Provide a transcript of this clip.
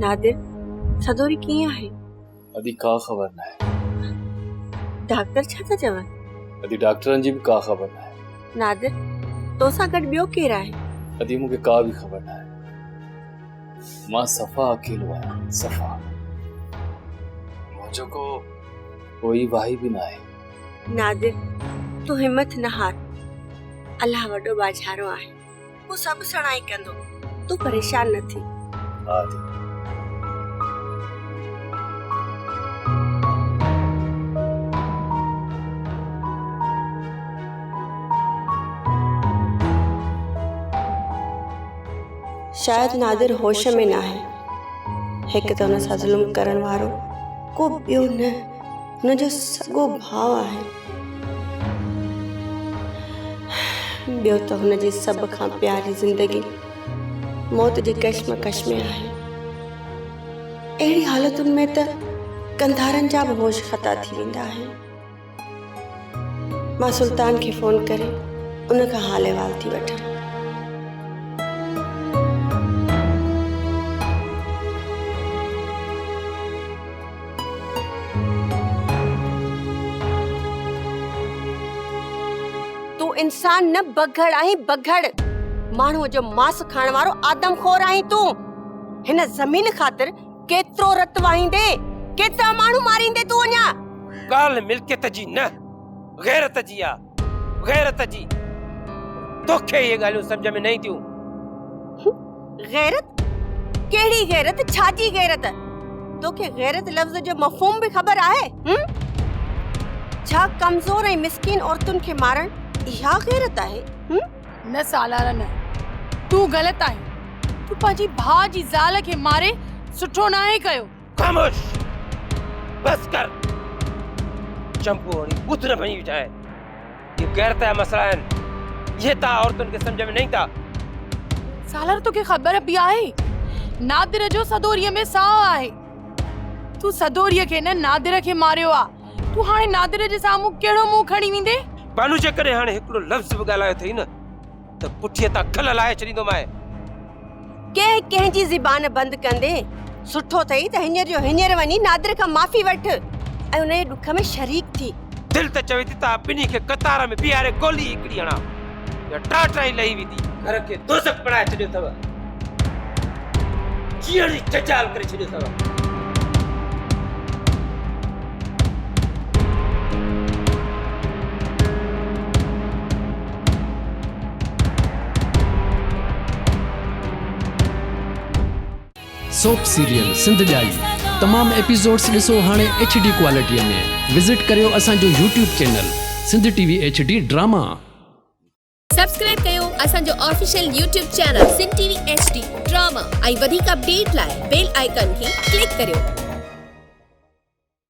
नादिर सदोरी कीअं आहे? अदी का ख़बर न आहे। डॉक्टर छा था चवन? अदी डॉक्टरनि जी भी का ख़बर न आहे। नादिर तोसां गॾु ॿियो केरु आहे? अदी मूंखे का भी ख़बर न आहे। मां सफ़ा अकेलो आहियां, सफ़ा। मुंहिंजो कोई भाई भी न आहे। नादिर तू हिम्मत न हार, अल्लाह वॾो बाज़ारो आहे, वो सभु सणाई कंदो, तू परेशान न थी। हा दी। शायद नादिर होश में न आहे। हिकु त हुन सां ज़ुल्म करण वारो को ॿियो न, हुनजो सॻो भाउ आहे। ॿियो त हुनजी सभ खां प्यारी ज़िंदगी मौत जी कश्मकश में आहे। अहिड़ी हालतुनि में त कंधारनि जा बि होश ख़ता थी वेंदा आहिनि। मां सुल्तान खे फ़ोन करे उन खां हाल अहिवाल थी वठां। इंसान न बघड़ आई, बघड़ माण्हूअ जो मांस खाइण वारो आदमखोर आई तूं। हिन ज़मीन ख़ातिर केतिरो रत वाहींदे, केतिरा माण्हू मारींदे तूं अञा। ॻाल्हि मिल्कियत जी न, गैरत जी आ, गैरत जी। तोखे ये ॻाल्हियूं सम्झ में न ईंदियूं। गैरत? कहिड़ी गैरत? छाजी गैरत? तोखे गैरत लफ़्ज़ जो मफ़हूम भी ख़बर आहे? छा कमज़ोर ऐं मिस्कीन औरतुनि खे मारण इहा गैरत आहे? न सालारा न, तू गलत आहे। तू पंहिंजी भाउ जी ज़ाल खे मारे सुठो न आहे कयो। खामोश, बस कर। चंपू होड़ी बुत न बनी जाए। ये गैरत जा मसला आहिनि, ये ता औरतुनि खे सम्झ में न ईंदा। सालारा तोखे ख़बर बि आहे नादिर जो सदोरीअ में साह आहे। तू सदोरीअ खे न नादिर खे मारियो आ। तू हाणे नादिर जे साम्हूं कहिड़ो मुंहुं खणी वेंदे? बानू जे करे हाणे हिकिड़ो लफ़्ज़ बि ॻाल्हायो अथई न त पुठीअ तां खल लाहे छॾींदोमांइ। कंहिं जी ज़बान बंदि कंदे सुठो अथई त हींअर जो हींअर वञी नादिर खां माफ़ी वठ ऐं उन जे ॾुख में शरीक थी। दिलि त चवे थी त ॿिन्ही खे कतार में बीहारे गोली हिकिड़ी हणा या टाटाई लही वेंदी। घर खे दोज़ख बणाए छॾियो अथव, जीअण जी जजाल करे छॾियो अथव। सोप सीरियल सिंध जाई तमाम एपिसोड्स ॾिसो हाणे HD क्वालिटीअ में। विजिट करियो असांजो YouTube channel Sindh TV HD drama. Subscribe कयो असांजो official YouTube channel Sindh TV HD drama ऐं वधीक अपडेट लाइ बेल आइकन खे क्लिक करियो।